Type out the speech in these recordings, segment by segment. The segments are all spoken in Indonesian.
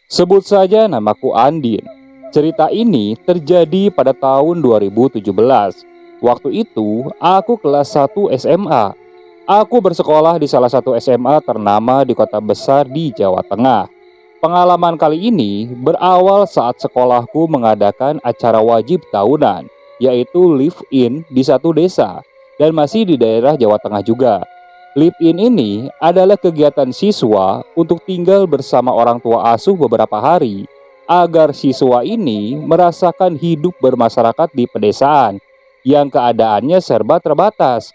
Sebut saja namaku Andin. Cerita ini terjadi pada tahun 2017. Waktu itu, aku kelas 1 SMA. Aku bersekolah di salah satu SMA ternama di kota besar di Jawa Tengah. Pengalaman kali ini berawal saat sekolahku mengadakan acara wajib tahunan, yaitu live-in di satu desa, dan masih di daerah Jawa Tengah juga. Live-in ini adalah kegiatan siswa untuk tinggal bersama orang tua asuh beberapa hari, agar siswa ini merasakan hidup bermasyarakat di pedesaan yang keadaannya serba terbatas.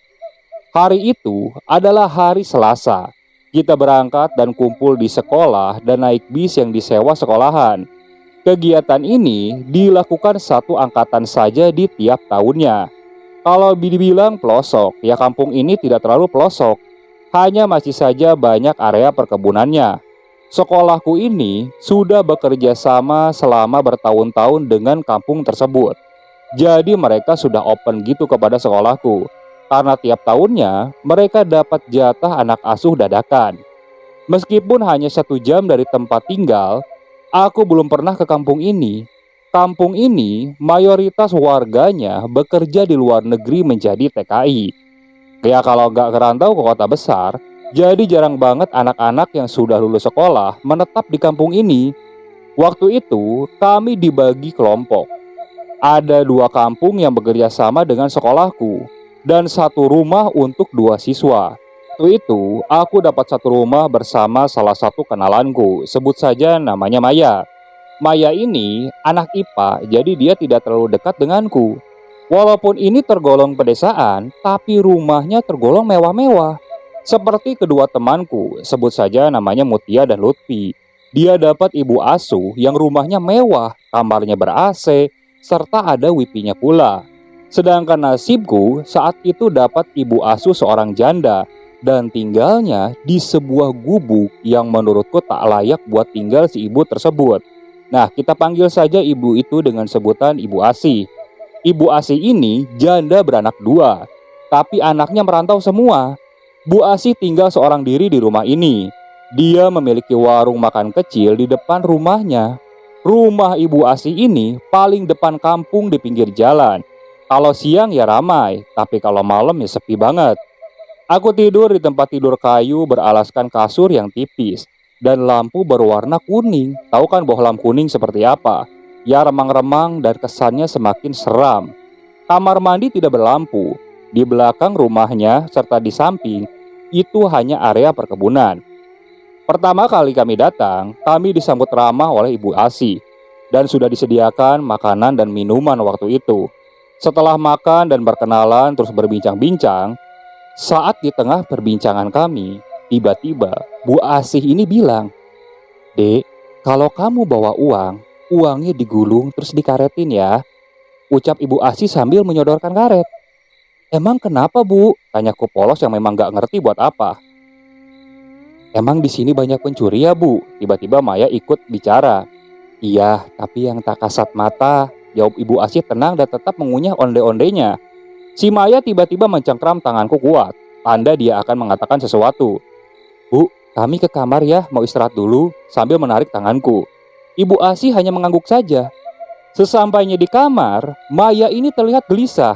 Hari itu adalah hari Selasa. Kita berangkat dan kumpul di sekolah dan naik bis yang disewa sekolahan. Kegiatan ini dilakukan satu angkatan saja di tiap tahunnya. Kalau dibilang pelosok, ya kampung ini tidak terlalu pelosok. Hanya masih saja banyak area perkebunannya. Sekolahku ini sudah bekerja sama selama bertahun-tahun dengan kampung tersebut. Jadi mereka sudah open gitu kepada sekolahku. Karena tiap tahunnya mereka dapat jatah anak asuh dadakan. Meskipun hanya 1 jam dari tempat tinggal, aku belum pernah ke kampung ini. Kampung ini mayoritas warganya bekerja di luar negeri menjadi TKI. Ya kalau nggak ngerantau ke kota besar, jadi jarang banget anak-anak yang sudah lulus sekolah menetap di kampung ini. Waktu itu kami dibagi kelompok. Ada 2 kampung yang bekerja sama dengan sekolahku, dan 1 rumah untuk 2 siswa. Waktu itu aku dapat 1 rumah bersama salah satu kenalanku, sebut saja namanya Maya. Maya ini anak IPA, jadi dia tidak terlalu dekat denganku. Walaupun ini tergolong pedesaan, tapi rumahnya tergolong mewah-mewah. Seperti kedua temanku, sebut saja namanya Mutia dan Lutfi. Dia dapat ibu asuh yang rumahnya mewah, kamarnya ber-AC, serta ada wifi-nya pula. Sedangkan nasibku saat itu dapat ibu asuh seorang janda dan tinggalnya di sebuah gubuk yang menurutku tak layak buat tinggal si ibu tersebut. Nah, kita panggil saja ibu itu dengan sebutan Ibu Asih. Ibu Asih ini janda beranak 2, tapi anaknya merantau semua. Bu Asih tinggal seorang diri di rumah ini. Dia memiliki warung makan kecil di depan rumahnya. Rumah Ibu Asih ini paling depan kampung di pinggir jalan. Kalau siang ya ramai, tapi kalau malam ya sepi banget. Aku tidur di tempat tidur kayu beralaskan kasur yang tipis dan lampu berwarna kuning. Tahu kan bohlam kuning seperti apa? Ya remang-remang dan kesannya semakin seram. Kamar mandi tidak berlampu. Di belakang rumahnya serta di samping itu hanya area perkebunan. Pertama kali kami datang, kami disambut ramah oleh Ibu Asih dan sudah disediakan makanan dan minuman waktu itu. Setelah makan dan berkenalan terus berbincang-bincang, saat di tengah perbincangan kami, tiba-tiba Bu Asih ini bilang, "Dek, kalau kamu bawa uang, uangnya digulung terus dikaretin ya," ucap Ibu Asih sambil menyodorkan karet. "Emang kenapa, Bu?" tanyaku polos yang memang gak ngerti buat apa. "Emang di sini banyak pencuri ya, Bu?" Tiba-tiba Maya ikut bicara. "Iya, tapi yang tak kasat mata," jawab Ibu Asih tenang dan tetap mengunyah onde-ondenya. Si Maya tiba-tiba mencengkram tanganku kuat, tanda dia akan mengatakan sesuatu. "Bu, kami ke kamar ya, mau istirahat dulu," sambil menarik tanganku. Ibu Asih hanya mengangguk saja. Sesampainya di kamar, Maya ini terlihat gelisah.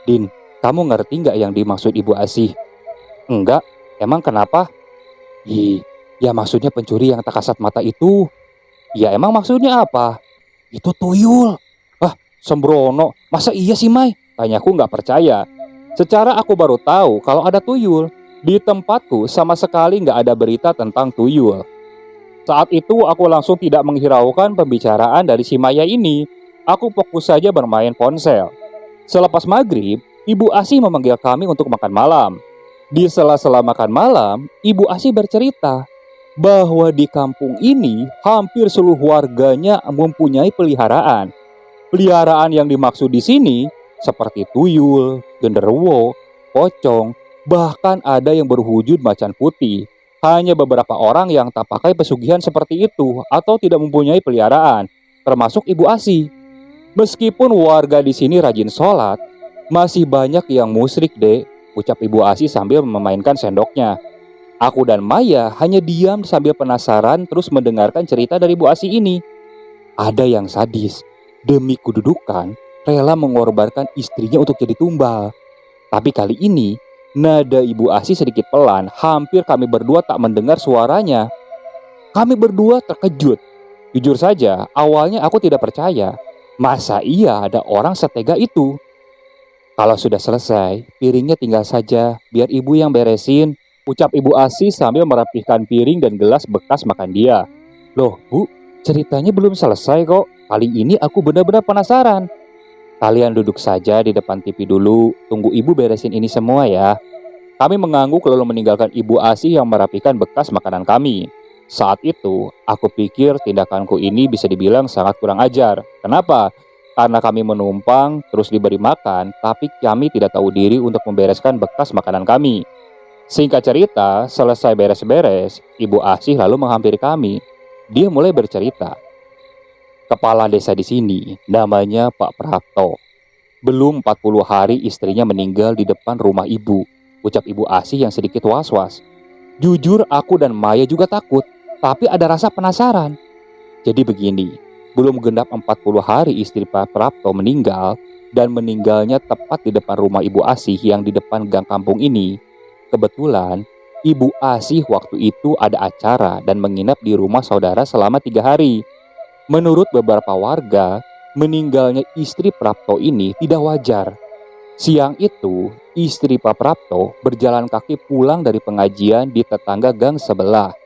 "Din, kamu ngerti nggak yang dimaksud Ibu Asih?" "Enggak, emang kenapa?" Ya maksudnya pencuri yang tak kasat mata itu." "Ya emang maksudnya apa?" "Itu tuyul." "Ah, sembrono, masa iya sih Mai?" tanyaku nggak percaya. Secara aku baru tahu kalau ada tuyul. Di tempatku sama sekali nggak ada berita tentang tuyul. Saat itu aku langsung tidak menghiraukan pembicaraan dari si Maya ini. Aku fokus saja bermain ponsel. Selepas maghrib, Ibu Asih memanggil kami untuk makan malam. Di sela-sela makan malam, Ibu Asih bercerita bahwa di kampung ini hampir seluruh warganya mempunyai peliharaan. Peliharaan yang dimaksud di sini seperti tuyul, genderuwo, pocong, bahkan ada yang berwujud macan putih. Hanya beberapa orang yang tak pakai pesugihan seperti itu atau tidak mempunyai peliharaan, termasuk Ibu Asih. Meskipun warga di sini rajin sholat, masih banyak yang musyrik, Dek, ucap Ibu Asih sambil memainkan sendoknya. Aku dan Maya hanya diam sambil penasaran terus mendengarkan cerita dari Bu Asih ini. Ada yang sadis, demi kedudukan, rela mengorbankan istrinya untuk jadi tumbal. Tapi kali ini, nada Ibu Asih sedikit pelan, hampir kami berdua tak mendengar suaranya. Kami berdua terkejut. Jujur saja, awalnya aku tidak percaya. Masa iya ada orang setega itu? Kalau sudah selesai, piringnya tinggal saja, biar ibu yang beresin, ucap Ibu Asih sambil merapihkan piring dan gelas bekas makan dia. Loh Bu, ceritanya belum selesai kok. Kali ini aku benar-benar penasaran. Kalian duduk saja di depan TV dulu, tunggu ibu beresin ini semua ya. Kami mengangguk lalu meninggalkan Ibu Asih yang merapikan bekas makanan kami. Saat itu, aku pikir tindakanku ini bisa dibilang sangat kurang ajar. Kenapa? Karena kami menumpang, terus diberi makan, tapi kami tidak tahu diri untuk membereskan bekas makanan kami. Singkat cerita, selesai beres-beres, Ibu Asih lalu menghampiri kami. Dia mulai bercerita. Kepala desa di sini, namanya Pak Prapto. Belum 40 hari istrinya meninggal di depan rumah ibu, ucap Ibu Asih yang sedikit was-was. Jujur aku dan Maya juga takut, tapi ada rasa penasaran. Jadi begini, belum genap 40 hari istri Pak Prapto meninggal, dan meninggalnya tepat di depan rumah Ibu Asih yang di depan gang kampung ini. Kebetulan, Ibu Asih waktu itu ada acara dan menginap di rumah saudara selama 3 hari. Menurut beberapa warga, meninggalnya istri Prapto ini tidak wajar. Siang itu, istri Pak Prapto berjalan kaki pulang dari pengajian di tetangga gang sebelah.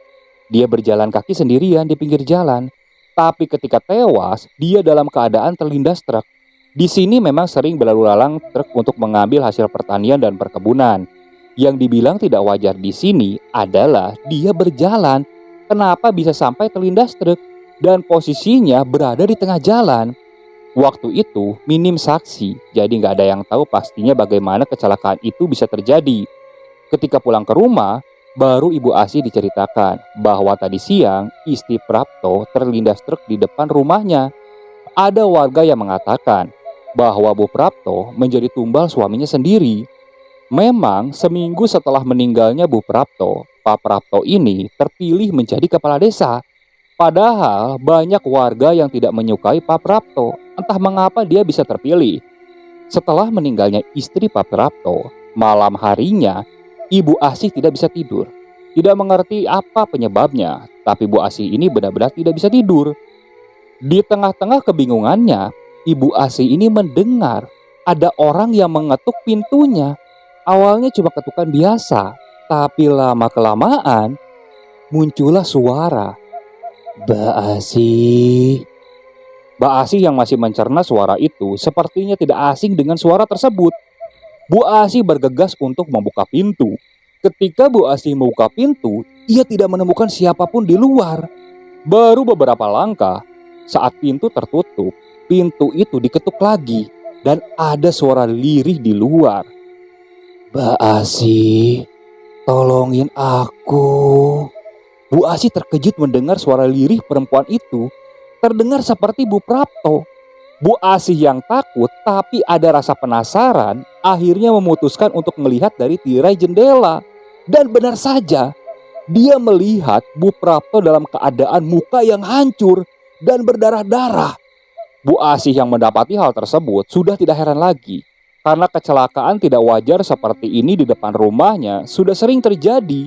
Dia berjalan kaki sendirian di pinggir jalan. Tapi ketika tewas, dia dalam keadaan terlindas truk. Di sini memang sering berlalu lalang truk untuk mengambil hasil pertanian dan perkebunan. Yang dibilang tidak wajar di sini adalah dia berjalan. Kenapa bisa sampai terlindas truk? Dan posisinya berada di tengah jalan. Waktu itu minim saksi, jadi nggak ada yang tahu pastinya bagaimana kecelakaan itu bisa terjadi. Ketika pulang ke rumah, baru Ibu Asih diceritakan bahwa tadi siang istri Prapto terlindas truk di depan rumahnya. Ada warga yang mengatakan bahwa Bu Prapto menjadi tumbal suaminya sendiri. Memang seminggu setelah meninggalnya Bu Prapto, Pak Prapto ini terpilih menjadi kepala desa. Padahal banyak warga yang tidak menyukai Pak Prapto, entah mengapa dia bisa terpilih. Setelah meninggalnya istri Pak Prapto, malam harinya Ibu Asih tidak bisa tidur. Tidak mengerti apa penyebabnya, tapi Bu Asih ini benar-benar tidak bisa tidur. Di tengah-tengah kebingungannya, Ibu Asih ini mendengar ada orang yang mengetuk pintunya. Awalnya cuma ketukan biasa, tapi lama-kelamaan muncullah suara. Mbak Asih. Mbak Asih yang masih mencerna suara itu sepertinya tidak asing dengan suara tersebut. Bu Asih bergegas untuk membuka pintu. Ketika Bu Asih membuka pintu, ia tidak menemukan siapapun di luar. Baru beberapa langkah, saat pintu tertutup, pintu itu diketuk lagi dan ada suara lirih di luar. Mbak Asih, tolongin aku. Bu Asih terkejut mendengar suara lirih perempuan itu. Terdengar seperti Bu Prapto. Bu Asih yang takut tapi ada rasa penasaran akhirnya memutuskan untuk melihat dari tirai jendela. Dan benar saja, dia melihat Bu Prapto dalam keadaan muka yang hancur dan berdarah-darah. Bu Asih yang mendapati hal tersebut sudah tidak heran lagi. Karena kecelakaan tidak wajar seperti ini di depan rumahnya sudah sering terjadi.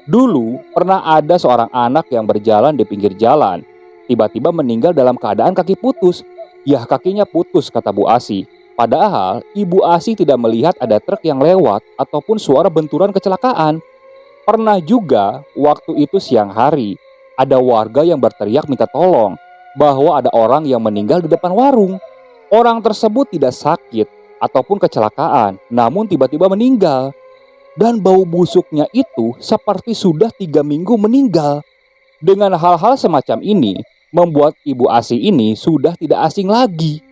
Dulu pernah ada seorang anak yang berjalan di pinggir jalan. Tiba-tiba meninggal dalam keadaan kaki putus. Yah, kakinya putus, kata Bu Asih. Padahal Ibu Asih tidak melihat ada truk yang lewat ataupun suara benturan kecelakaan. Pernah juga waktu itu siang hari, ada warga yang berteriak minta tolong bahwa ada orang yang meninggal di depan warung. Orang tersebut tidak sakit ataupun kecelakaan, namun tiba-tiba meninggal. Dan bau busuknya itu seperti sudah 3 minggu meninggal. Dengan hal-hal semacam ini, membuat Ibu Asih ini sudah tidak asing lagi.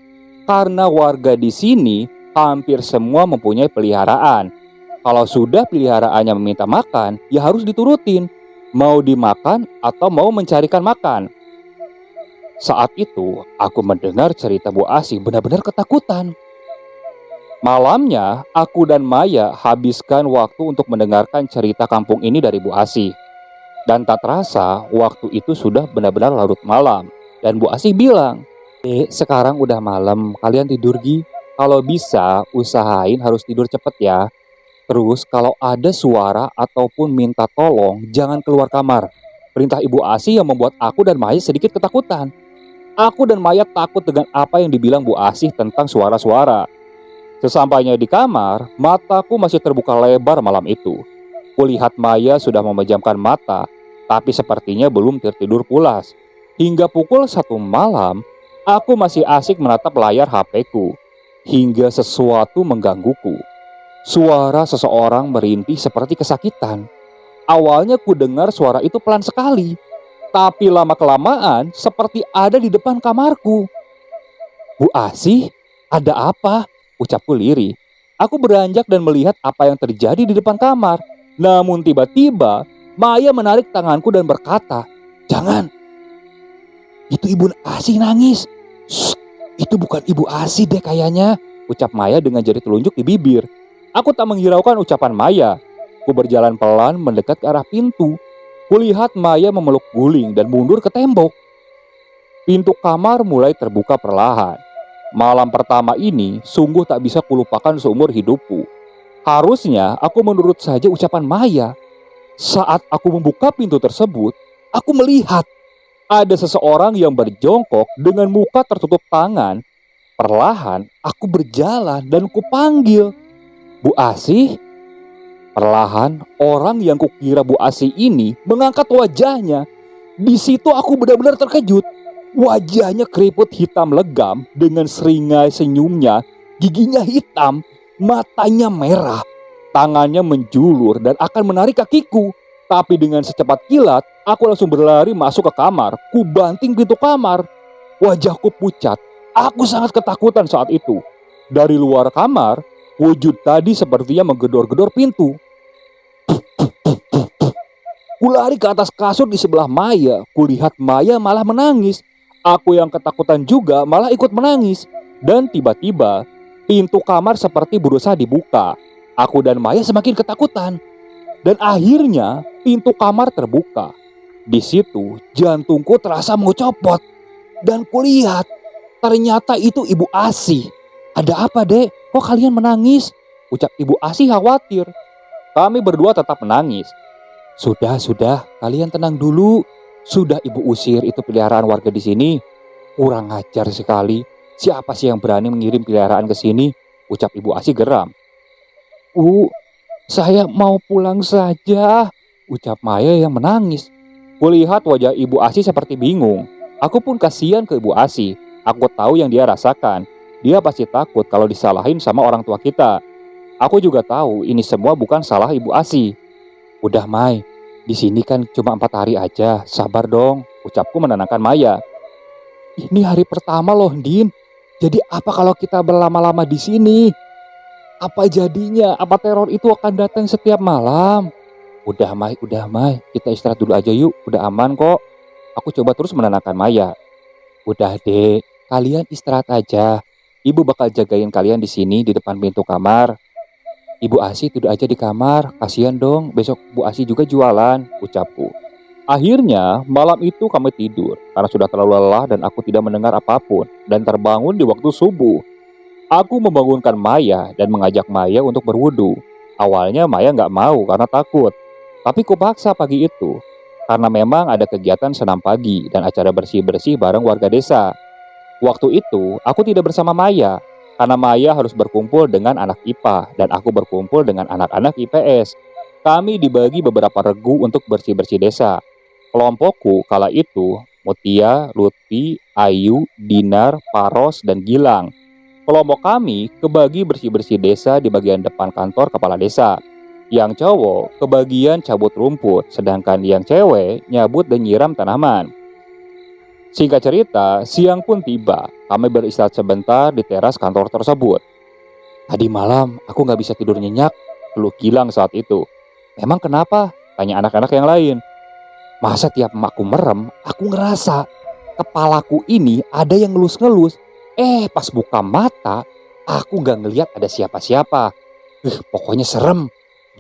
Karena warga di sini hampir semua mempunyai peliharaan. Kalau sudah peliharaannya meminta makan, ya harus diturutin. Mau dimakan atau mau mencarikan makan. Saat itu, aku mendengar cerita Bu Asih benar-benar ketakutan. Malamnya, aku dan Maya habiskan waktu untuk mendengarkan cerita kampung ini dari Bu Asih. Dan tak terasa, waktu itu sudah benar-benar larut malam. Dan Bu Asih bilang, sekarang udah malam, kalian tidur Gi. Kalau bisa, usahain harus tidur cepet ya. Terus kalau ada suara ataupun minta tolong, jangan keluar kamar. Perintah Ibu Asih yang membuat aku dan Maya sedikit ketakutan. Aku dan Maya takut dengan apa yang dibilang Bu Asih tentang suara-suara. Sesampainya di kamar, mataku masih terbuka lebar malam itu. Kulihat Maya sudah memejamkan mata, tapi sepertinya belum tertidur pulas. Hingga pukul 1 malam, aku masih asik menatap layar HP-ku. Hingga sesuatu menggangguku. Suara seseorang merintih seperti kesakitan. Awalnya ku dengar suara itu pelan sekali, tapi lama-kelamaan seperti ada di depan kamarku. Bu Asih, ada apa? Ucapku lirih. Aku beranjak dan melihat apa yang terjadi di depan kamar. Namun tiba-tiba Maya menarik tanganku dan berkata, "Jangan, itu Ibu Asih nangis." "Shh, itu bukan Ibu Asih deh kayaknya," ucap Maya dengan jari telunjuk di bibir. Aku tak menghiraukan ucapan Maya. Ku berjalan pelan mendekat ke arah pintu. Kulihat Maya memeluk guling dan mundur ke tembok. Pintu kamar mulai terbuka perlahan. Malam pertama ini sungguh tak bisa kulupakan seumur hidupku. Harusnya aku menurut saja ucapan Maya. Saat aku membuka pintu tersebut, aku melihat ada seseorang yang berjongkok dengan muka tertutup tangan. Perlahan aku berjalan dan kupanggil, "Bu Asih." Perlahan orang yang kukira Bu Asih ini mengangkat wajahnya. Di situ aku benar-benar terkejut. Wajahnya keriput hitam legam dengan seringai senyumnya, giginya hitam, matanya merah, tangannya menjulur dan akan menarik kakiku. Tapi dengan secepat kilat, aku langsung berlari masuk ke kamar. Ku banting pintu kamar. Wajahku pucat. Aku sangat ketakutan saat itu. Dari luar kamar, wujud tadi sepertinya menggedor-gedor pintu. Ku lari ke atas kasur di sebelah Maya. Kulihat Maya malah menangis. Aku yang ketakutan juga malah ikut menangis. Dan tiba-tiba pintu kamar seperti berusaha dibuka. Aku dan Maya semakin ketakutan. Dan akhirnya pintu kamar terbuka. Di situ jantungku terasa mau copot. Dan kulihat ternyata itu Ibu Asih. "Ada apa dek? Kok kalian menangis?" ucap Ibu Asih khawatir. Kami berdua tetap menangis. Sudah, kalian tenang dulu. Sudah Ibu usir itu peliharaan warga di sini. Kurang ajar sekali. Siapa sih yang berani mengirim peliharaan ke sini? Ucap Ibu Asih geram. Saya mau pulang saja, ucap Maya yang menangis. Kulihat wajah Ibu Asih seperti bingung. Aku pun kasihan ke Ibu Asih. Aku tahu yang dia rasakan. Dia pasti takut kalau disalahin sama orang tua kita. Aku juga tahu ini semua bukan salah Ibu Asih. Udah Mai, di sini kan cuma 4 hari aja, sabar dong, ucapku menenangkan Maya. Ini hari pertama loh, Din. Jadi apa kalau kita berlama-lama di sini? Apa jadinya? Apa teror itu akan datang setiap malam? Udah Mai, kita istirahat dulu aja yuk, udah aman kok. Aku coba terus menenangkan Maya. Udah deh, kalian istirahat aja. Ibu bakal jagain kalian di sini di depan pintu kamar. Ibu Asih tidur aja di kamar, kasihan dong, besok Bu Asih juga jualan, ucapku. Akhirnya malam itu kami tidur karena sudah terlalu lelah dan aku tidak mendengar apapun dan terbangun di waktu subuh. Aku membangunkan Maya dan mengajak Maya untuk berwudu. Awalnya Maya nggak mau karena takut, tapi kupaksa pagi itu karena memang ada kegiatan senam pagi dan acara bersih-bersih bareng warga desa. Waktu itu aku tidak bersama Maya karena Maya harus berkumpul dengan anak IPA dan aku berkumpul dengan anak-anak IPS. Kami dibagi beberapa regu untuk bersih-bersih desa. Kelompokku kala itu Mutia, Lutfi, Ayu, Dinar, Paros, dan Gilang. Kelompok kami kebagi bersih-bersih desa di bagian depan kantor kepala desa. Yang cowok kebagian cabut rumput, sedangkan yang cewek nyabut dan nyiram tanaman. Singkat cerita, siang pun tiba. Kami beristirahat sebentar di teras kantor tersebut. Tadi malam aku gak bisa tidur nyenyak, keluh Gilang saat itu. Emang kenapa? Tanya anak-anak yang lain. Masa tiap emakku merem, aku ngerasa kepalaku ini ada yang ngelus-ngelus. Pas buka mata, Aku gak ngeliat ada siapa-siapa. Pokoknya serem,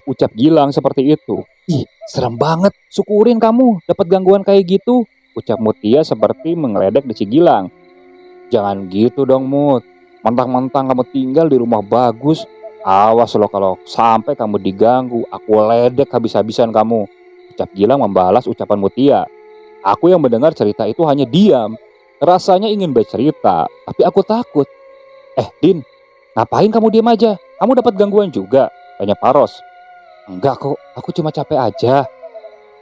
ucap Gilang seperti itu. Ih, serem banget. Syukurin kamu dapat gangguan kayak gitu, ucap Mutia seperti mengeledek di si Gilang. Jangan gitu dong, Mut. Mentang-mentang kamu tinggal di rumah bagus, awas lo kalau sampai kamu diganggu, aku ledek habis-habisan kamu, ucap Gilang membalas ucapan Mutia. Aku yang mendengar cerita itu hanya diam. Rasanya ingin bercerita, tapi aku takut. Din, ngapain kamu diam aja? Kamu dapat gangguan juga? Tanya Paros. Enggak kok, aku cuma capek aja.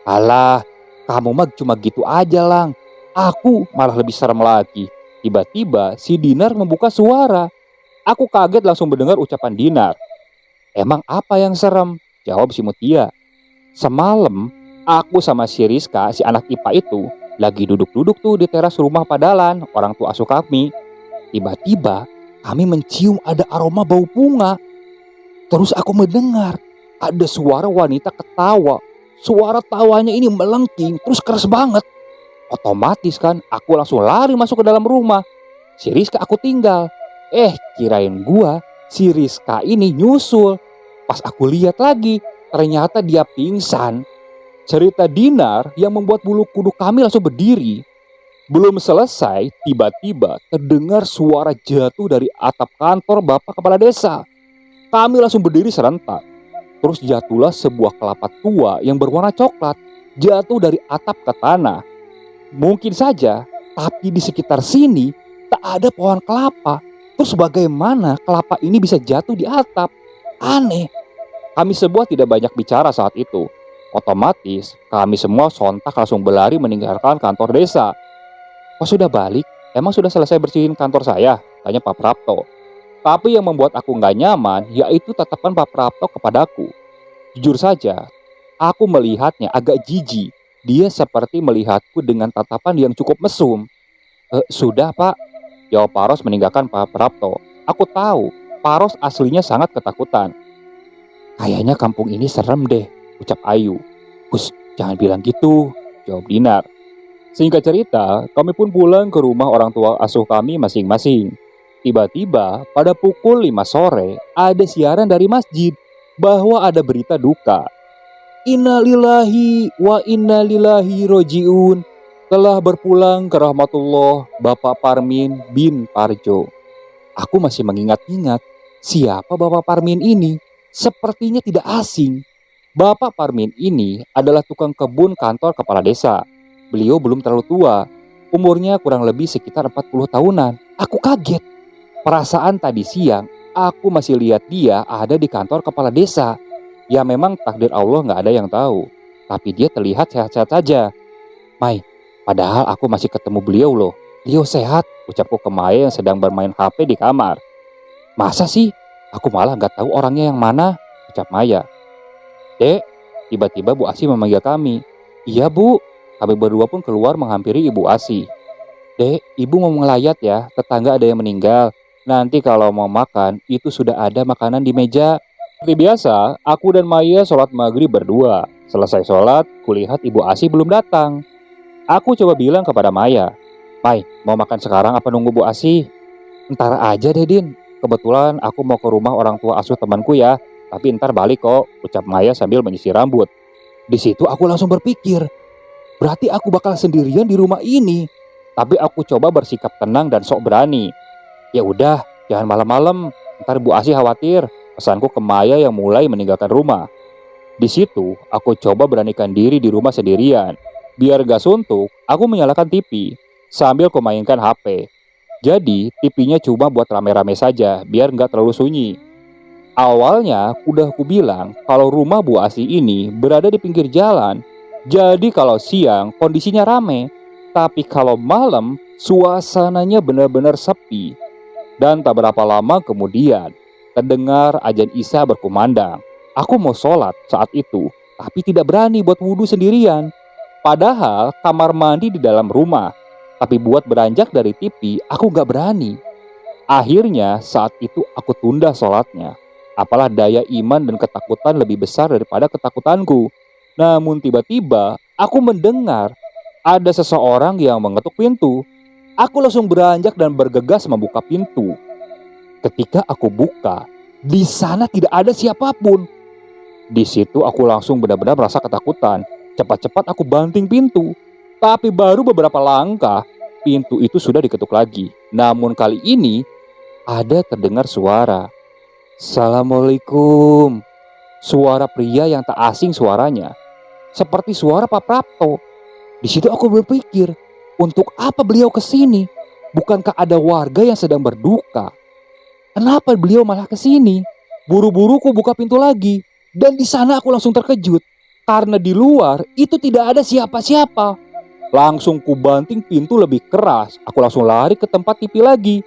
Alah, kamu mah cuma gitu aja, Lang. Aku malah lebih serem lagi. Tiba-tiba si Dinar membuka suara. Aku kaget langsung mendengar ucapan Dinar. Emang apa yang serem? Jawab si Mutia. Semalam, aku sama si Rizka, si anak IPA itu, lagi duduk-duduk tuh di teras rumah Padalan, orang tua asuh kami. Tiba-tiba, kami mencium ada aroma bau bunga. Terus aku mendengar ada suara wanita ketawa. Suara tawanya ini melengking, terus keras banget. Otomatis kan, aku langsung lari masuk ke dalam rumah. Si Rizka aku tinggal. Kirain gua, si Rizka ini nyusul. Pas aku lihat lagi, ternyata dia pingsan. Cerita Dinar yang membuat bulu kuduk kami langsung berdiri. Belum selesai, tiba-tiba terdengar suara jatuh dari atap kantor Bapak Kepala Desa. Kami langsung berdiri serentak. Terus jatuhlah sebuah kelapa tua yang berwarna coklat, jatuh dari atap ke tanah. Mungkin saja, tapi di sekitar sini tak ada pohon kelapa. Terus bagaimana kelapa ini bisa jatuh di atap? Aneh. Kami semua tidak banyak bicara saat itu. Otomatis kami semua sontak langsung berlari meninggalkan kantor desa. Kok sudah balik? Emang sudah selesai bersihin kantor saya? Tanya Pak Prapto. Tapi yang membuat aku gak nyaman yaitu tatapan Pak Prapto kepadaku. Jujur saja, aku melihatnya agak jijik. Dia seperti melihatku dengan tatapan yang cukup mesum. Sudah Pak, jawab Paros meninggalkan Pak Prapto. Aku tahu, Paros aslinya sangat ketakutan. Kayaknya kampung ini serem deh, ucap Ayu. Hus, jangan bilang gitu, jawab Dinar. Singkat cerita, kami pun pulang ke rumah orang tua asuh kami masing-masing. Tiba-tiba, pada pukul 5 sore, ada siaran dari masjid bahwa ada berita duka. Innalillahi wa innalillahi rojiun. Telah berpulang ke rahmatullah Bapak Parmin bin Parjo. Aku masih mengingat-ingat siapa Bapak Parmin ini. Sepertinya tidak asing. Bapak Parmin ini adalah tukang kebun kantor kepala desa. Beliau belum terlalu tua. Umurnya kurang lebih sekitar 40 tahunan. Aku kaget. Perasaan tadi siang aku masih lihat dia ada di kantor kepala desa. Ya memang takdir Allah gak ada yang tahu. Tapi dia terlihat sehat-sehat saja. Mai, padahal aku masih ketemu beliau loh. Beliau sehat, ucapku ke Maya yang sedang bermain HP di kamar. Masa sih? Aku malah gak tahu orangnya yang mana, ucap Maya. Dek, tiba-tiba Bu Asi memanggil kami. Iya Bu, kami berdua pun keluar menghampiri Ibu Asi. Dek, Ibu mau ngelayat ya, tetangga ada yang meninggal. Nanti kalau mau makan, itu sudah ada makanan di meja. Seperti biasa, aku dan Maya sholat maghrib berdua. Selesai sholat, kulihat Ibu Asi belum datang. Aku coba bilang kepada Maya, Mai, mau makan sekarang apa nunggu Bu Asi? Ntar aja deh Din, kebetulan aku mau ke rumah orang tua asuh temanku ya. Tapi ntar balik kok, ucap Maya sambil menyisir rambut. Di situ aku langsung berpikir, berarti aku bakal sendirian di rumah ini. Tapi aku coba bersikap tenang dan sok berani. Ya udah, jangan malam-malam, ntar Bu Asi khawatir. Pesanku ke Maya yang mulai meninggalkan rumah. Di situ, aku coba beranikan diri di rumah sendirian. Biar gak suntuk, aku menyalakan TV sambil kumainkan HP. Jadi, TV-nya cuma buat rame-rame saja, biar gak terlalu sunyi. Awalnya, udah aku bilang kalau rumah Bu Asi ini berada di pinggir jalan. Jadi kalau siang, kondisinya rame. Tapi kalau malam, suasananya benar-benar sepi. Dan tak berapa lama kemudian, terdengar azan Isya berkumandang. Aku mau sholat saat itu, tapi tidak berani buat wudhu sendirian. Padahal kamar mandi di dalam rumah. Tapi buat beranjak dari TV, aku gak berani. Akhirnya saat itu aku tunda sholatnya. Apalah daya iman dan ketakutan lebih besar daripada ketakutanku. Namun tiba-tiba aku mendengar ada seseorang yang mengetuk pintu. Aku langsung beranjak dan bergegas membuka pintu. Ketika aku buka, di sana tidak ada siapapun. Di situ aku langsung benar-benar merasa ketakutan. Cepat-cepat aku banting pintu. Tapi baru beberapa langkah, pintu itu sudah diketuk lagi. Namun kali ini ada terdengar suara. "Assalamualaikum." Suara pria yang tak asing suaranya. Seperti suara Pak Prapto. Di situ aku berpikir, untuk apa beliau kesini? Bukankah ada warga yang sedang berduka? Kenapa beliau malah kesini? Buru-buru ku buka pintu lagi. Dan di sana aku langsung terkejut. Karena di luar itu tidak ada siapa-siapa. Langsung ku banting pintu lebih keras. Aku langsung lari ke tempat TV lagi.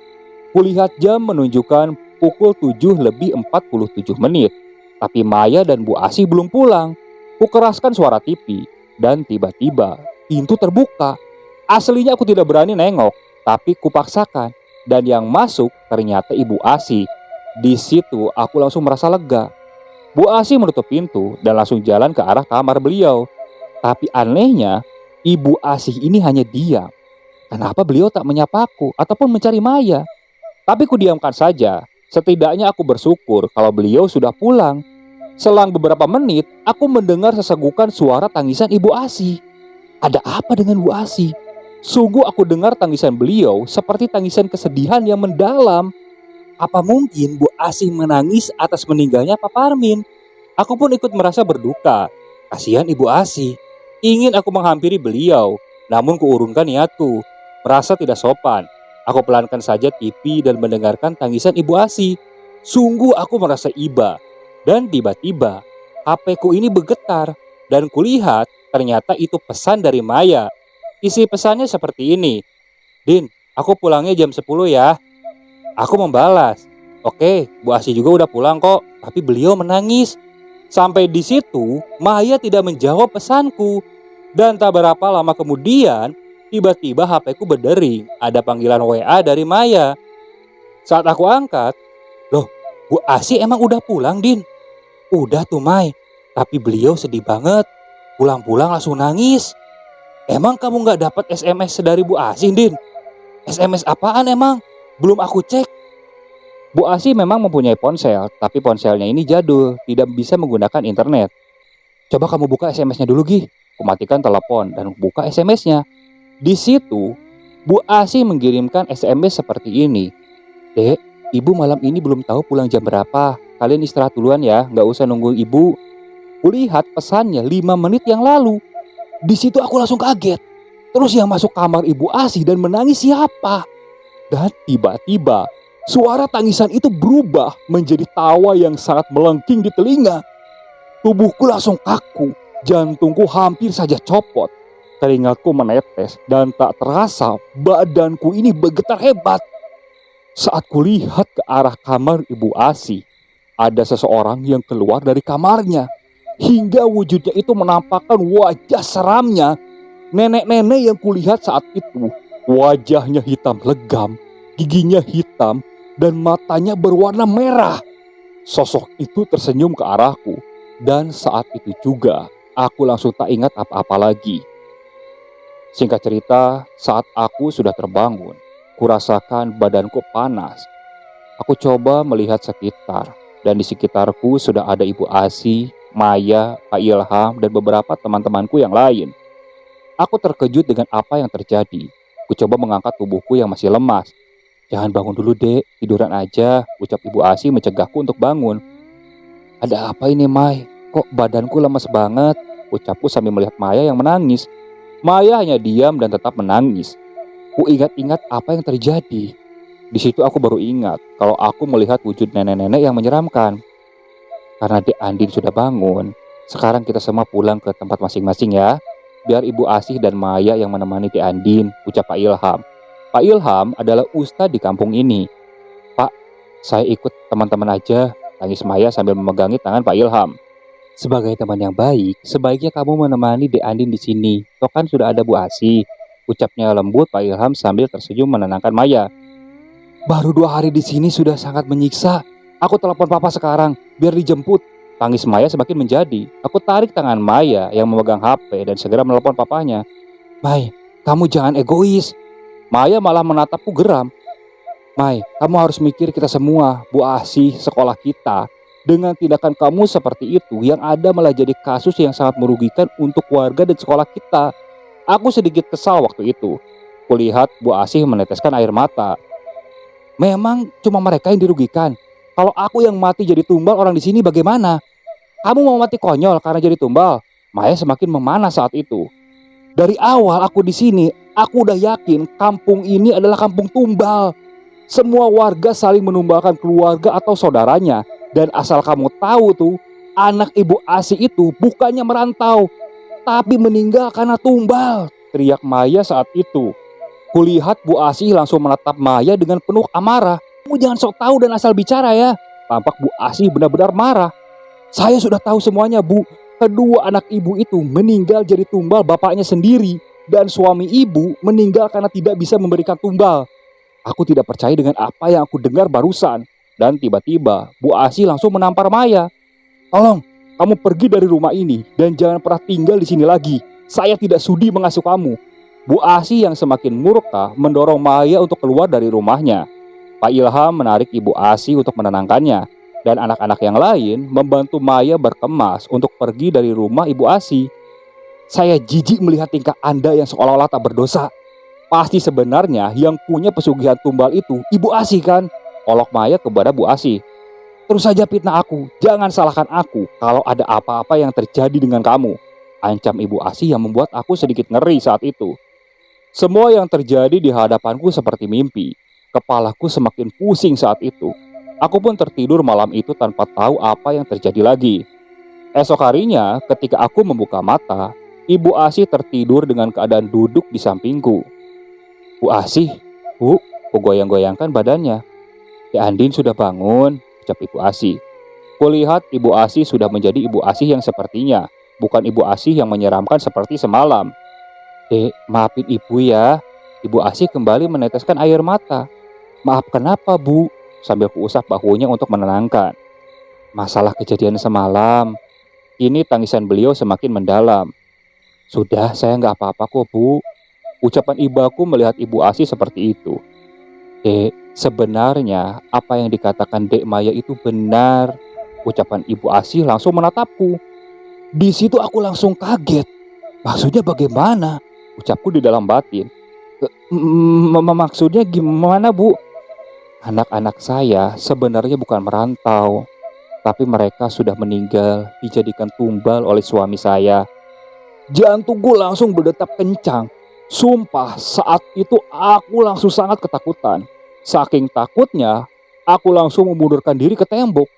Kulihat jam menunjukkan pukul 7:47. Tapi Maya dan Bu Asih belum pulang. Ku keraskan suara TV. Dan tiba-tiba pintu terbuka. Aslinya aku tidak berani nengok. Tapi kupaksakan. Dan yang masuk ternyata Ibu Asih. Di situ aku langsung merasa lega. Bu Asih menutup pintu dan langsung jalan ke arah kamar beliau. Tapi anehnya, Ibu Asih ini hanya diam. Kenapa beliau tak menyapaku ataupun mencari Maya? Tapi kudiamkan saja. Setidaknya aku bersyukur kalau beliau sudah pulang. Selang beberapa menit, aku mendengar sesegukan suara tangisan Ibu Asih. Ada apa dengan Bu Asih? Sungguh aku dengar tangisan beliau seperti tangisan kesedihan yang mendalam. Apa mungkin Bu Asih menangis atas meninggalnya Pak Parmin? Aku pun ikut merasa berduka. Kasihan Ibu Asih. Ingin aku menghampiri beliau, namun kuurungkan niatku. Merasa tidak sopan. Aku pelankan saja TV dan mendengarkan tangisan Ibu Asih. Sungguh aku merasa iba. Dan tiba-tiba HP ku ini bergetar. Dan kulihat ternyata itu pesan dari Maya. Isi pesannya seperti ini. "Din, aku pulangnya jam 10 ya." Aku membalas, "Oke, Bu Asih juga udah pulang kok." Tapi beliau menangis. Sampai di situ Maya tidak menjawab pesanku. Dan tak berapa lama kemudian tiba-tiba HP ku berdering. Ada panggilan WA dari Maya. Saat aku angkat, "Loh, Bu Asih emang udah pulang, Din?" "Udah tuh, Mai. Tapi beliau sedih banget. Pulang-pulang langsung nangis." "Emang kamu gak dapat SMS dari Bu Asih, Din?" "SMS apaan emang? Belum aku cek." Bu Asih memang mempunyai ponsel, tapi ponselnya ini jadul, tidak bisa menggunakan internet. "Coba kamu buka SMS-nya dulu, Gi." Kumatikan telepon dan buka SMS-nya. Di situ, Bu Asih mengirimkan SMS seperti ini. "Dek, Ibu malam ini belum tahu pulang jam berapa. Kalian istirahat duluan ya, gak usah nunggu Ibu." Kulihat pesannya 5 menit yang lalu. Di situ aku langsung kaget. Terus yang masuk kamar Ibu Asih dan menangis siapa? Dan tiba-tiba suara tangisan itu berubah menjadi tawa yang sangat melengking di telinga. Tubuhku langsung kaku, jantungku hampir saja copot. Keringatku menetes dan tak terasa badanku ini bergetar hebat. Saat kulihat ke arah kamar Ibu Asih, ada seseorang yang keluar dari kamarnya. Hingga wujudnya itu menampakkan wajah seramnya. Nenek-nenek yang kulihat saat itu, wajahnya hitam legam, giginya hitam, dan matanya berwarna merah. Sosok itu tersenyum ke arahku. Dan saat itu juga, aku langsung tak ingat apa-apa lagi. Singkat cerita, saat aku sudah terbangun, kurasakan badanku panas. Aku coba melihat sekitar, dan di sekitarku sudah ada Ibu Asih, Maya, Pak Ilham, dan beberapa teman-temanku yang lain. Aku terkejut dengan apa yang terjadi. Ku coba mengangkat tubuhku yang masih lemas. "Jangan bangun dulu, Dek, tiduran aja," ucap Ibu Asih mencegahku untuk bangun. "Ada apa ini, Mai? Kok badanku lemas banget?" ucapku sambil melihat Maya yang menangis. Maya hanya diam dan tetap menangis. Ku ingat-ingat apa yang terjadi. Di situ aku baru ingat kalau aku melihat wujud nenek-nenek yang menyeramkan. Karena Dek Andin sudah bangun, sekarang kita semua pulang ke tempat masing-masing ya. Biar Ibu Asih dan Maya yang menemani Dek Andin, ucap Pak Ilham. Pak Ilham adalah ustadz di kampung ini. "Pak, saya ikut teman-teman aja," tangis Maya sambil memegangi tangan Pak Ilham. "Sebagai teman yang baik, sebaiknya kamu menemani Dek Andin di sini. Toh kan sudah ada Bu Asih," ucapnya lembut Pak Ilham sambil tersenyum menenangkan Maya. "Baru 2 hari di sini sudah sangat menyiksa. Aku telepon papa sekarang, biar dijemput," tangis Maya semakin menjadi. Aku tarik tangan Maya yang memegang HP dan segera menelepon papanya. "Mai, kamu jangan egois." Maya malah menatapku geram. Mai, kamu harus mikir kita semua, Bu Asih, sekolah kita. Dengan tindakan kamu seperti itu, yang ada malah jadi kasus yang sangat merugikan untuk warga dan sekolah kita. Aku sedikit kesal waktu itu. Kulihat Bu Asih meneteskan air mata. Memang cuma mereka yang dirugikan. Kalau aku yang mati jadi tumbal orang di sini bagaimana? Kamu mau mati konyol karena jadi tumbal? Maya semakin memanas saat itu. Dari awal aku di sini, aku udah yakin kampung ini adalah kampung tumbal. Semua warga saling menumbalkan keluarga atau saudaranya. Dan asal kamu tahu tuh, anak Ibu Asih itu bukannya merantau, tapi meninggal karena tumbal, teriak Maya saat itu. Kulihat Bu Asih langsung menatap Maya dengan penuh amarah. Kamu jangan sok tahu dan asal bicara ya. Tampak Bu Asih benar-benar marah. Saya sudah tahu semuanya, Bu. Kedua anak ibu itu meninggal jadi tumbal bapaknya sendiri. Dan suami ibu meninggal karena tidak bisa memberikan tumbal. Aku tidak percaya dengan apa yang aku dengar barusan. Dan tiba-tiba Bu Asih langsung menampar Maya. Tolong, kamu pergi dari rumah ini dan jangan pernah tinggal di sini lagi. Saya tidak sudi mengasuh kamu. Bu Asih yang semakin murka mendorong Maya untuk keluar dari rumahnya. Pak Ilham menarik Ibu Asih untuk menenangkannya. Dan anak-anak yang lain membantu Maya berkemas untuk pergi dari rumah Ibu Asih. Saya jijik melihat tingkah Anda yang seolah-olah tak berdosa. Pasti sebenarnya yang punya pesugihan tumbal itu Ibu Asih kan? Olok Maya kepada Bu Asih. Terus saja fitnah aku, jangan salahkan aku kalau ada apa-apa yang terjadi dengan kamu. Ancam Ibu Asih yang membuat aku sedikit ngeri saat itu. Semua yang terjadi di hadapanku seperti mimpi. Kepalaku semakin pusing saat itu. Aku pun tertidur malam itu tanpa tahu apa yang terjadi lagi. Esok harinya ketika aku membuka mata, Ibu Asih tertidur dengan keadaan duduk di sampingku. Bu Asih, Bu, ku goyang-goyangkan badannya. Ya Andin sudah bangun, ucap Ibu Asih. Kulihat Ibu Asih sudah menjadi Ibu Asih yang sepertinya, bukan Ibu Asih yang menyeramkan seperti semalam. Dek, maafin ibu ya. Ibu Asih kembali meneteskan air mata. Maaf kenapa, Bu? Sambil kuusap bahunya untuk menenangkan. Masalah kejadian semalam. Kini tangisan beliau semakin mendalam. Sudah, saya nggak apa-apa kok, Bu. Ucapan ibaku melihat Ibu Asih seperti itu. Dek, sebenarnya apa yang dikatakan Dek Maya itu benar. Ucapan Ibu Asih langsung menatapku. Di situ aku langsung kaget. Maksudnya bagaimana? Ucapku di dalam batin. Maksudnya gimana, Bu? Anak-anak saya sebenarnya bukan merantau, tapi mereka sudah meninggal dijadikan tumbal oleh suami saya. Jantungku langsung berdetak kencang. Sumpah saat itu aku langsung sangat ketakutan. Saking takutnya, aku langsung memundurkan diri ke tembok.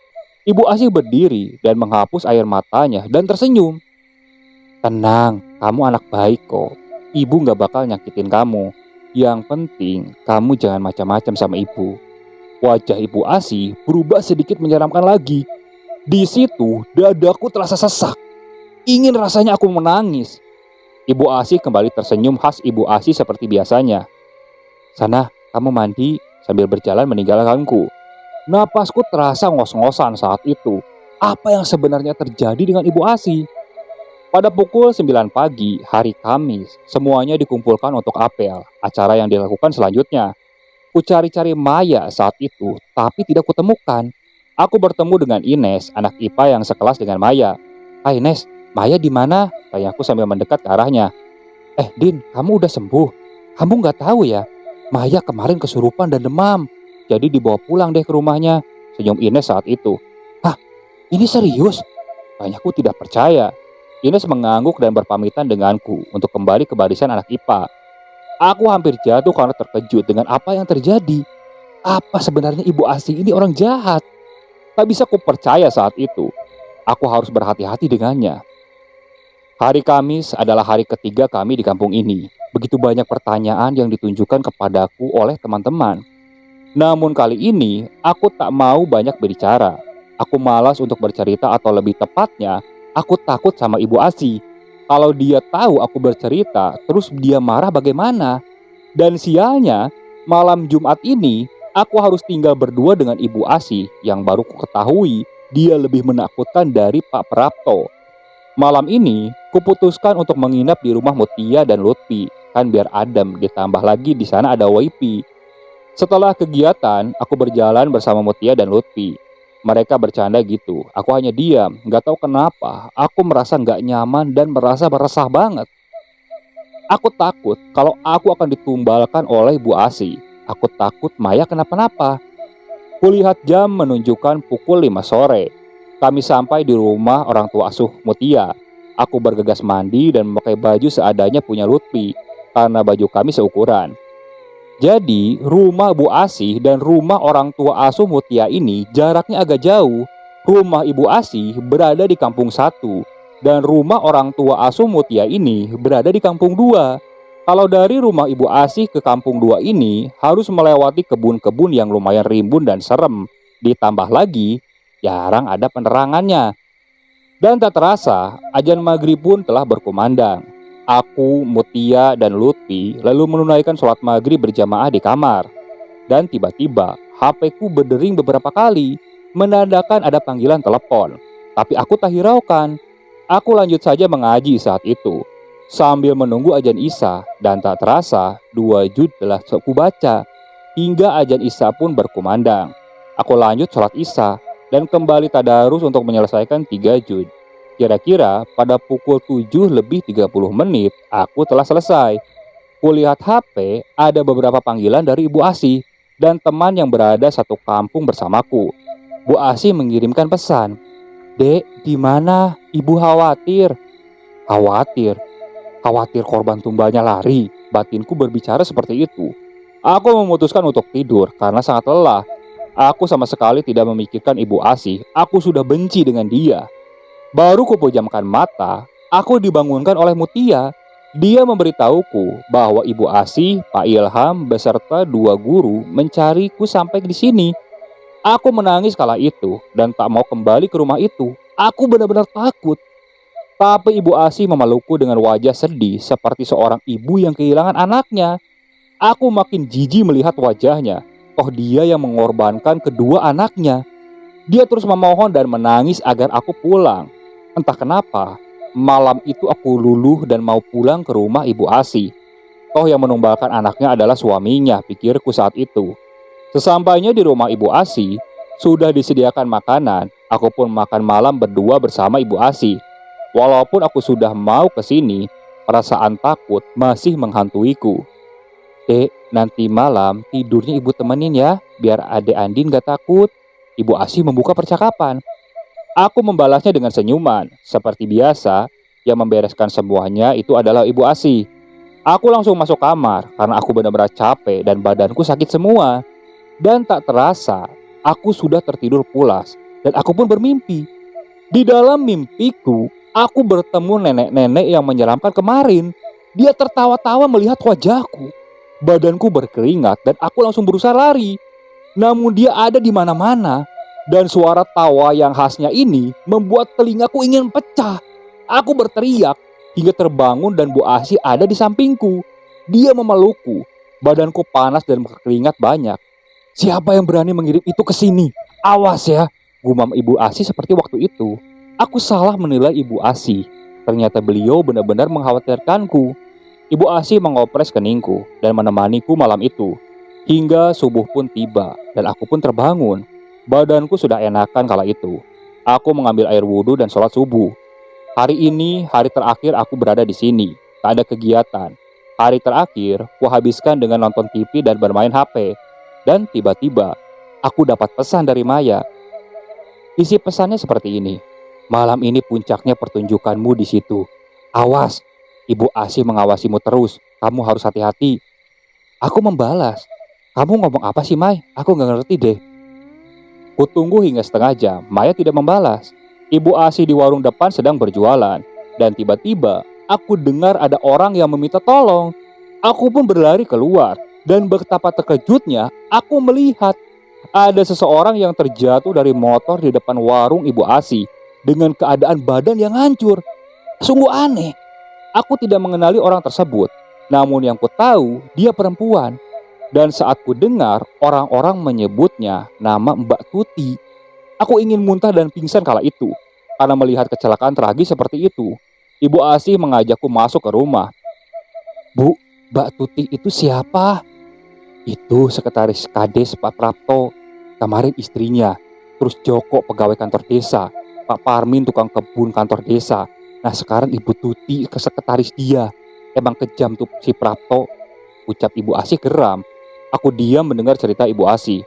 Ibu Asih berdiri dan menghapus air matanya dan tersenyum. Tenang, kamu anak baik kok. Ibu gak bakal nyakitin kamu. Yang penting kamu jangan macam-macam sama ibu. Wajah Ibu Asih berubah sedikit menyeramkan lagi. Di situ dadaku terasa sesak. Ingin rasanya aku menangis. Ibu Asih kembali tersenyum khas Ibu Asih seperti biasanya. Sana, kamu mandi, sambil berjalan meninggalkanku. Napasku terasa ngos-ngosan saat itu. Apa yang sebenarnya terjadi dengan Ibu Asih? Pada pukul 9 pagi hari Kamis, semuanya dikumpulkan untuk apel, acara yang dilakukan selanjutnya. Ku cari-cari Maya saat itu, tapi tidak kutemukan. Aku bertemu dengan Ines, anak IPA yang sekelas dengan Maya. Hai Ines, Maya di mana? Tanyaku sambil mendekat ke arahnya. Din, kamu udah sembuh? Kamu nggak tahu ya? Maya kemarin kesurupan dan demam, jadi dibawa pulang deh ke rumahnya. Senyum Ines saat itu. Hah, ini serius? Tanyaku tidak percaya. Ines mengangguk dan berpamitan denganku untuk kembali ke barisan anak IPA. Aku hampir jatuh karena terkejut dengan apa yang terjadi. Apa sebenarnya Ibu Asih ini orang jahat? Tak bisa kupercaya saat itu. Aku harus berhati-hati dengannya. Hari Kamis adalah hari ketiga kami di kampung ini. Begitu banyak pertanyaan yang ditunjukkan kepadaku oleh teman-teman. Namun kali ini aku tak mau banyak berbicara. Aku malas untuk bercerita atau lebih tepatnya aku takut sama Ibu Asih. Kalau dia tahu aku bercerita, terus dia marah bagaimana? Dan sialnya, malam Jumat ini, aku harus tinggal berdua dengan Ibu Asih yang baru ku ketahui dia lebih menakutkan dari Pak Prapto. Malam ini, kuputuskan untuk menginap di rumah Mutia dan Lutfi, kan biar adem, ditambah lagi di sana ada Waipi. Setelah kegiatan, aku berjalan bersama Mutia dan Lutfi. Mereka bercanda gitu. Aku hanya diam, gak tahu kenapa. Aku merasa gak nyaman dan merasa meresah banget. Aku takut kalau aku akan ditumbalkan oleh Bu Asi. Aku takut Maya kenapa-napa. Kulihat jam menunjukkan pukul 5 sore. Kami sampai di rumah orang tua asuh Mutia. Aku bergegas mandi dan memakai baju seadanya punya Lutfi, karena baju kami seukuran. Jadi, rumah Bu Asih dan rumah orang tua asuh Mutia ini jaraknya agak jauh. Rumah Ibu Asih berada di kampung 1 dan rumah orang tua asuh Mutia ini berada di kampung 2. Kalau dari rumah Ibu Asih ke kampung 2 ini harus melewati kebun-kebun yang lumayan rimbun dan serem. Ditambah lagi, jarang ada penerangannya. Dan tak terasa, azan maghrib pun telah berkumandang. Aku, Mutia, dan Lutfi lalu menunaikan sholat maghrib berjamaah di kamar. Dan tiba-tiba, HP-ku berdering beberapa kali, menandakan ada panggilan telepon. Tapi aku tak hiraukan. Aku lanjut saja mengaji saat itu, sambil menunggu azan Isya, dan tak terasa 2 juz telah aku baca, hingga azan Isya pun berkumandang. Aku lanjut sholat Isya, dan kembali tadarus untuk menyelesaikan 3 juz. Kira-kira pada pukul 7:30 aku telah selesai. Kulihat HP, ada beberapa panggilan dari Ibu Asih dan teman yang berada satu kampung bersamaku. Bu Asih mengirimkan pesan, "Dek, di mana? Ibu khawatir." Khawatir? Khawatir korban tumbalnya lari. Batinku berbicara seperti itu. Aku memutuskan untuk tidur karena sangat lelah. Aku sama sekali tidak memikirkan Ibu Asih. Aku sudah benci dengan dia. Baru kupejamkan mata, aku dibangunkan oleh Mutia. Dia memberitahuku bahwa Ibu Asih, Pak Ilham, beserta 2 guru mencariku sampai di sini. Aku menangis kala itu dan tak mau kembali ke rumah itu. Aku benar-benar takut. Tapi Ibu Asih memelukku dengan wajah sedih seperti seorang ibu yang kehilangan anaknya. Aku makin jijik melihat wajahnya. Oh, dia yang mengorbankan kedua anaknya. Dia terus memohon dan menangis agar aku pulang. Entah kenapa, malam itu aku luluh dan mau pulang ke rumah Ibu Asih. Toh yang menumbalkan anaknya adalah suaminya, pikirku saat itu. Sesampainya di rumah Ibu Asih, sudah disediakan makanan. Aku pun makan malam berdua bersama Ibu Asih. Walaupun aku sudah mau ke sini, perasaan takut masih menghantuiku. "Dek, nanti malam tidurnya ibu temenin ya, biar adek Andin gak takut." Ibu Asih membuka percakapan. Aku membalasnya dengan senyuman. Seperti biasa, yang membereskan semuanya itu adalah Ibu Asih. Aku langsung masuk kamar karena aku benar-benar capek dan badanku sakit semua. Dan tak terasa, aku sudah tertidur pulas dan aku pun bermimpi. Di dalam mimpiku, aku bertemu nenek-nenek yang menyeramkan kemarin. Dia tertawa-tawa melihat wajahku. Badanku berkeringat dan aku langsung berusaha lari. Namun dia ada di mana-mana. Dan suara tawa yang khasnya ini membuat telingaku ingin pecah. Aku berteriak hingga terbangun dan Bu Asih ada di sampingku. Dia memelukku. Badanku panas dan berkeringat banyak. "Siapa yang berani mengirim itu ke sini? Awas ya," gumam Ibu Asih seperti waktu itu. Aku salah menilai Ibu Asih. Ternyata beliau benar-benar mengkhawatirkanku. Ibu Asih mengopres keningku dan menemaniku malam itu. Hingga subuh pun tiba dan aku pun terbangun. Badanku sudah enakan kala itu. Aku mengambil air wudhu dan sholat subuh. Hari ini hari terakhir aku berada di sini. Tak ada kegiatan. Hari terakhir kuhabiskan dengan nonton TV dan bermain HP. Dan tiba-tiba aku dapat pesan dari Maya. Isi pesannya seperti ini. "Malam ini puncaknya pertunjukanmu di situ. Awas, Ibu Asih mengawasimu terus. Kamu harus hati-hati." Aku membalas, "Kamu ngomong apa sih, Mai? Aku gak ngerti deh." Kutunggu hingga setengah jam. Maya tidak membalas. Ibu Asih di warung depan sedang berjualan. Dan tiba-tiba aku dengar ada orang yang meminta tolong. Aku pun berlari keluar. Dan betapa terkejutnya aku melihat ada seseorang yang terjatuh dari motor di depan warung Ibu Asih dengan keadaan badan yang hancur. Sungguh aneh. Aku tidak mengenali orang tersebut. Namun yang ku tahu dia perempuan. Dan saat ku dengar orang-orang menyebutnya nama Mbak Tuti, aku ingin muntah dan pingsan kala itu karena melihat kecelakaan tragis seperti itu. Ibu Asih mengajakku masuk ke rumah. "Bu, Mbak Tuti itu siapa?" Itu sekretaris Kades Pak Prapto, kemarin istrinya, terus Joko pegawai kantor desa, Pak Parmin tukang kebun kantor desa. Nah sekarang Ibu Tuti ke sekretaris dia. Emang kejam tuh si Prapto, ucap Ibu Asih geram. Aku diam mendengar cerita Ibu Asih.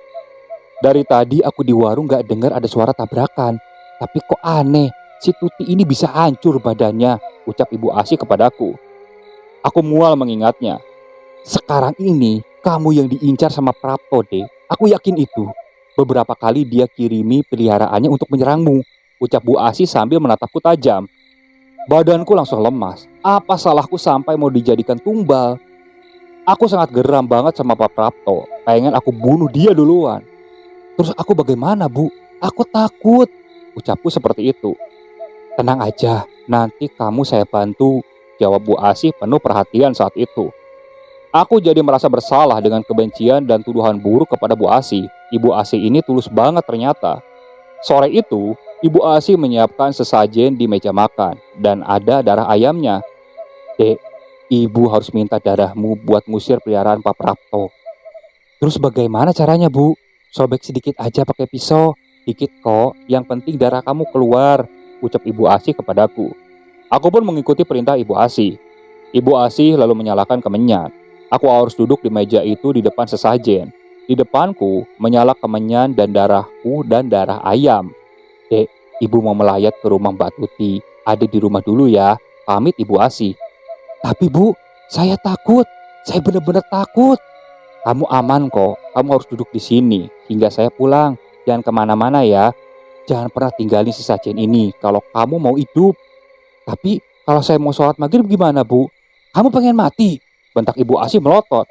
Dari tadi aku di warung gak dengar ada suara tabrakan. Tapi kok aneh, si Tuti ini bisa hancur badannya, ucap Ibu Asih kepadaku. Aku mual mengingatnya. Sekarang ini kamu yang diincar sama Prapto deh. Aku yakin itu. Beberapa kali dia kirimi peliharaannya untuk menyerangmu, ucap Bu Asih sambil menatapku tajam. Badanku langsung lemas. Apa salahku sampai mau dijadikan tumbal? Aku sangat geram banget sama Pak Prapto. Pengen aku bunuh dia duluan. Terus aku bagaimana, Bu? Aku takut, ucapku seperti itu. Tenang aja, nanti kamu saya bantu, jawab Bu Asih penuh perhatian saat itu. Aku jadi merasa bersalah dengan kebencian dan tuduhan buruk kepada Bu Asih. Ibu Asih ini tulus banget ternyata. Sore itu, Ibu Asih menyiapkan sesajen di meja makan dan ada darah ayamnya. Dek, Ibu harus minta darahmu buat ngusir peliharaan Pak Prapto. Terus bagaimana caranya, Bu? Sobek sedikit aja pakai pisau. Dikit kok, yang penting darah kamu keluar, ucap Ibu Asih kepadaku. Aku pun mengikuti perintah Ibu Asih. Ibu Asih lalu menyalakan kemenyan. Aku harus duduk di meja itu di depan sesajen. Di depanku menyala kemenyan dan darahku dan darah ayam. Dek, Ibu mau melayat ke rumah Mbak Tuti. Ada di rumah dulu ya, pamit Ibu Asih. Tapi Bu, saya takut. Saya benar-benar takut. Kamu aman kok, kamu harus duduk di sini hingga saya pulang. Jangan kemana-mana ya. Jangan pernah tinggalin sesajen ini kalau kamu mau hidup. Tapi kalau saya mau sholat maghrib gimana, Bu? Kamu pengen mati? Bentak Ibu Asih melotot.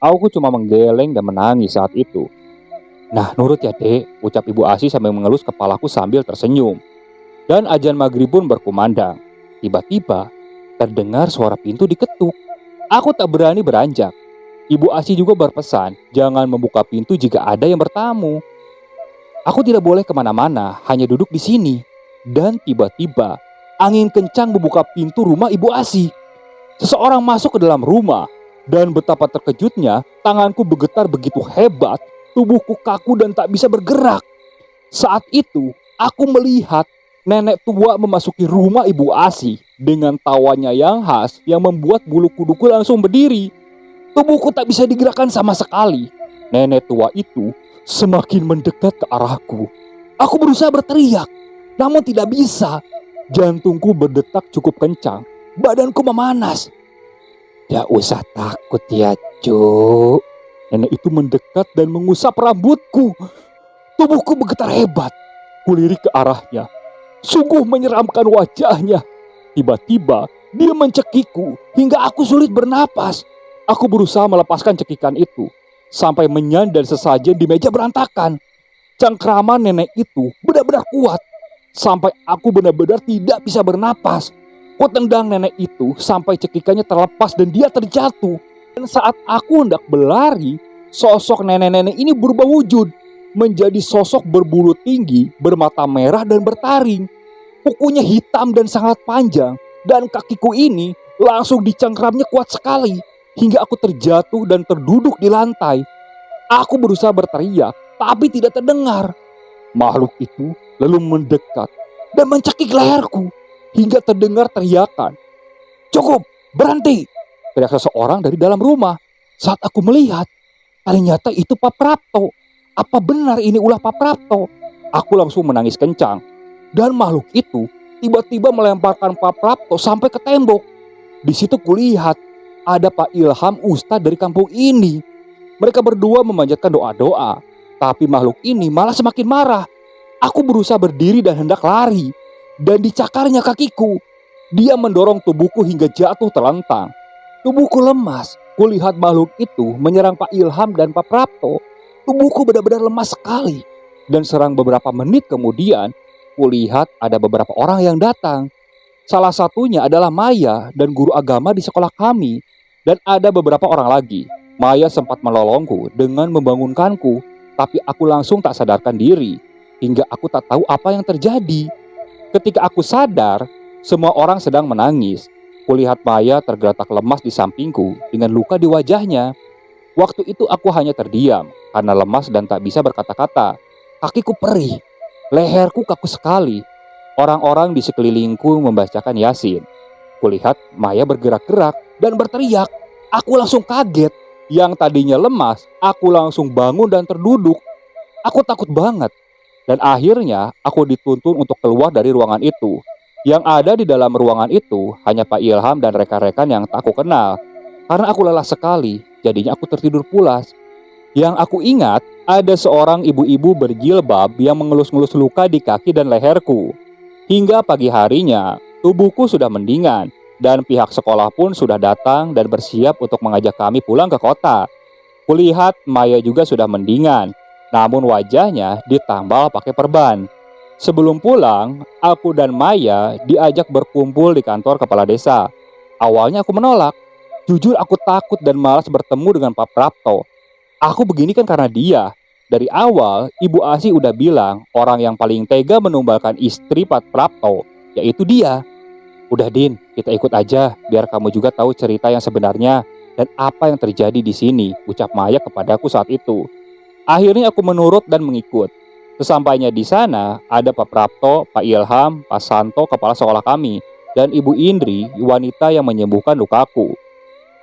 Aku cuma menggeleng dan menangis saat itu. Nah nurut ya dek, ucap Ibu Asih sambil mengelus kepalaku sambil tersenyum. Dan azan maghrib pun berkumandang. Tiba-tiba terdengar suara pintu diketuk. Aku tak berani beranjak. Ibu Asih juga berpesan, jangan membuka pintu jika ada yang bertamu. Aku tidak boleh kemana-mana, hanya duduk di sini. Dan tiba-tiba, angin kencang membuka pintu rumah Ibu Asih. Seseorang masuk ke dalam rumah, dan betapa terkejutnya, tanganku bergetar begitu hebat, tubuhku kaku dan tak bisa bergerak. Saat itu, aku melihat nenek tua memasuki rumah Ibu Asih dengan tawanya yang khas yang membuat bulu kuduku langsung berdiri. Tubuhku tak bisa digerakkan sama sekali. Nenek tua itu semakin mendekat ke arahku. Aku berusaha berteriak, namun tidak bisa. Jantungku berdetak cukup kencang. Badanku memanas. Tidak usah takut ya, Cuk. Nenek itu mendekat dan mengusap rambutku. Tubuhku bergetar hebat. Kulirik ke arahnya. Sungguh menyeramkan wajahnya. Tiba-tiba dia mencekikku hingga aku sulit bernapas. Aku berusaha melepaskan cekikan itu, sampai menyan dan sesajen di meja berantakan. Cengkraman nenek itu benar-benar kuat, sampai aku benar-benar tidak bisa bernapas. Ku tendang nenek itu sampai cekikannya terlepas dan dia terjatuh. Dan saat aku hendak berlari, sosok nenek-nenek ini berubah wujud, menjadi sosok berbulu tinggi, bermata merah dan bertaring. Kukunya hitam dan sangat panjang, dan kakiku ini langsung dicengkramnya kuat sekali. Hingga aku terjatuh dan terduduk di lantai. Aku berusaha berteriak, tapi tidak terdengar. Makhluk itu lalu mendekat dan mencekik leherku hingga terdengar teriakan. Cukup, berhenti, teriak seseorang dari dalam rumah. Saat aku melihat, ternyata itu Pak Prapto. Apa benar ini ulah Pak Prapto? Aku langsung menangis kencang. Dan makhluk itu tiba-tiba melemparkan Pak Prapto sampai ke tembok. Di situ kulihat ada Pak Ilham Ustadz dari kampung ini. Mereka berdua memanjatkan doa-doa. Tapi makhluk ini malah semakin marah. Aku berusaha berdiri dan hendak lari. Dan dicakarnya kakiku. Dia mendorong tubuhku hingga jatuh terlentang. Tubuhku lemas. Kulihat makhluk itu menyerang Pak Ilham dan Pak Prapto. Tubuhku benar-benar lemas sekali. Dan serang beberapa menit kemudian, kulihat ada beberapa orang yang datang. Salah satunya adalah Maya dan guru agama di sekolah kami. Dan ada beberapa orang lagi. Maya sempat menolongku dengan membangunkanku. Tapi aku langsung tak sadarkan diri. Hingga aku tak tahu apa yang terjadi. Ketika aku sadar, semua orang sedang menangis. Kulihat Maya tergeletak lemas di sampingku dengan luka di wajahnya. Waktu itu aku hanya terdiam karena lemas dan tak bisa berkata-kata. Kakiku perih, leherku kaku sekali. Orang-orang di sekelilingku membacakan Yasin. Kulihat Maya bergerak-gerak dan berteriak. Aku langsung kaget. Yang tadinya lemas, aku langsung bangun dan terduduk. Aku takut banget. Dan akhirnya aku dituntun untuk keluar dari ruangan itu. Yang ada di dalam ruangan itu hanya Pak Ilham dan rekan-rekan yang tak aku kenal. Karena aku lelah sekali, jadinya aku tertidur pulas. Yang aku ingat, ada seorang ibu-ibu berjilbab yang mengelus-ngelus luka di kaki dan leherku. Hingga pagi harinya, tubuhku sudah mendingan, dan pihak sekolah pun sudah datang dan bersiap untuk mengajak kami pulang ke kota. Kulihat Maya juga sudah mendingan, namun wajahnya ditambal pakai perban. Sebelum pulang, aku dan Maya diajak berkumpul di kantor kepala desa. Awalnya aku menolak. Jujur aku takut dan malas bertemu dengan Pak Prapto. Aku begini kan karena dia. Dari awal, Ibu Asi udah bilang orang yang paling tega menumbalkan istri Pak Prapto, yaitu dia. Udah Din, kita ikut aja biar kamu juga tahu cerita yang sebenarnya dan apa yang terjadi di sini, ucap Maya kepadaku saat itu. Akhirnya aku menurut dan mengikut. Sesampainya di sana, ada Pak Prapto, Pak Ilham, Pak Santo, kepala sekolah kami, dan Ibu Indri, wanita yang menyembuhkan lukaku.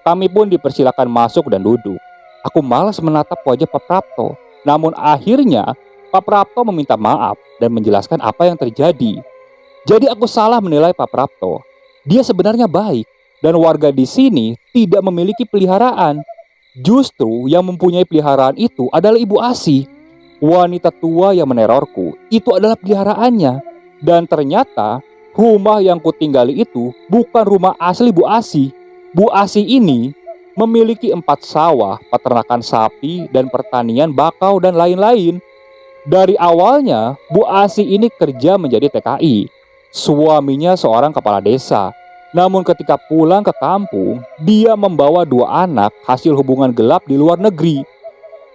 Kami pun dipersilakan masuk dan duduk. Aku malas menatap wajah Pak Prapto. Namun akhirnya, Pak Prapto meminta maaf dan menjelaskan apa yang terjadi. Jadi aku salah menilai Pak Prapto. Dia sebenarnya baik dan warga di sini tidak memiliki peliharaan. Justru yang mempunyai peliharaan itu adalah Ibu Asi. Wanita tua yang menerorku itu adalah peliharaannya. Dan ternyata rumah yang kutinggali itu bukan rumah asli Bu Asi. Bu Asi ini memiliki 4 sawah, peternakan sapi, dan pertanian bakau dan lain-lain. Dari awalnya, Bu Asi ini kerja menjadi TKI. Suaminya seorang kepala desa. Namun ketika pulang ke kampung, dia membawa 2 anak hasil hubungan gelap di luar negeri.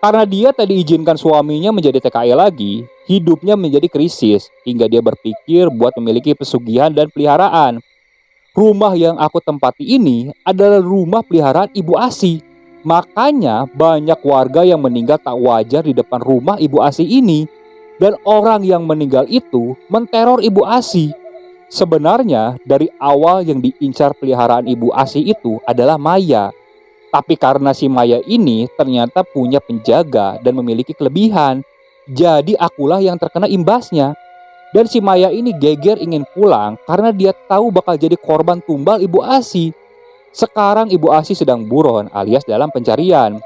Karena dia tak diizinkan suaminya menjadi TKI lagi, hidupnya menjadi krisis hingga dia berpikir buat memiliki pesugihan dan peliharaan. Rumah yang aku tempati ini adalah rumah peliharaan Ibu Asi. Makanya banyak warga yang meninggal tak wajar di depan rumah Ibu Asi ini. Dan orang yang meninggal itu menteror Ibu Asi. Sebenarnya dari awal yang diincar peliharaan Ibu Asi itu adalah Maya. Tapi karena si Maya ini ternyata punya penjaga dan memiliki kelebihan, jadi akulah yang terkena imbasnya. Dan si Maya ini geger ingin pulang karena dia tahu bakal jadi korban tumbal Ibu Asi. Sekarang Ibu Asi sedang buron alias dalam pencarian.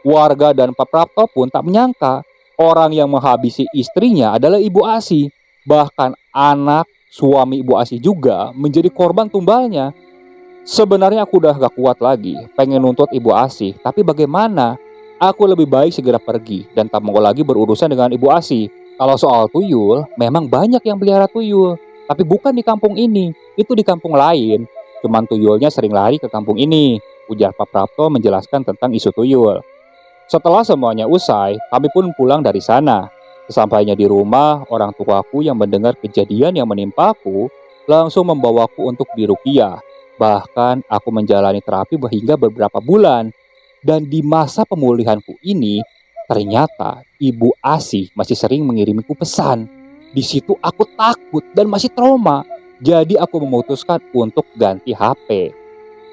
Warga dan Pak Prapto pun tak menyangka orang yang menghabisi istrinya adalah Ibu Asi. Bahkan anak suami Ibu Asi juga menjadi korban tumbalnya. Sebenarnya aku udah gak kuat lagi, pengen nuntut Ibu Asi. Tapi bagaimana? Aku lebih baik segera pergi dan tak mau lagi berurusan dengan Ibu Asi. Kalau soal tuyul, memang banyak yang pelihara tuyul. Tapi bukan di kampung ini, itu di kampung lain. Cuman tuyulnya sering lari ke kampung ini, ujar Pak Prapto menjelaskan tentang isu tuyul. Setelah semuanya usai, kami pun pulang dari sana. Sesampainya di rumah, orang tuaku yang mendengar kejadian yang menimpaku langsung membawaku untuk diruqyah. Bahkan aku menjalani terapi hingga beberapa bulan. Dan di masa pemulihanku ini, ternyata Ibu Asi masih sering mengirimiku pesan. Di situ aku takut dan masih trauma. Jadi aku memutuskan untuk ganti HP.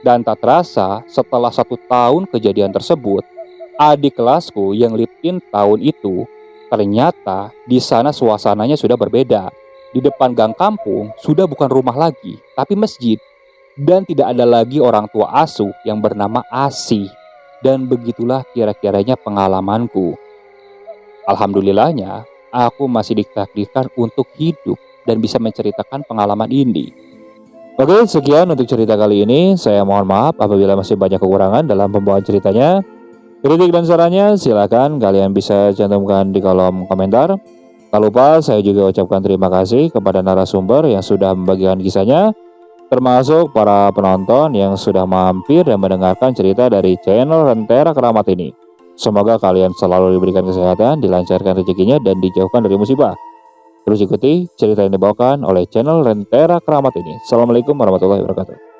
Dan tak terasa setelah 1 tahun kejadian tersebut, adik kelasku yang live-in tahun itu, ternyata di sana suasananya sudah berbeda. Di depan gang kampung sudah bukan rumah lagi, tapi masjid. Dan tidak ada lagi orang tua asuh yang bernama Asi. Dan begitulah kira-kiranya pengalamanku. Alhamdulillahnya, aku masih ditakdirkan untuk hidup dan bisa menceritakan pengalaman ini. Oke, sekian untuk cerita kali ini. Saya mohon maaf apabila masih banyak kekurangan dalam pembawaan ceritanya. Kritik dan sarannya silakan kalian bisa cantumkan di kolom komentar. Tak lupa saya juga ucapkan terima kasih kepada narasumber yang sudah membagikan kisahnya, termasuk para penonton yang sudah mampir dan mendengarkan cerita dari channel Rentera Keramat ini. Semoga kalian selalu diberikan kesehatan, dilancarkan rezekinya, dan dijauhkan dari musibah. Terus ikuti cerita yang dibawakan oleh channel Rentera Keramat ini. Assalamualaikum warahmatullahi wabarakatuh.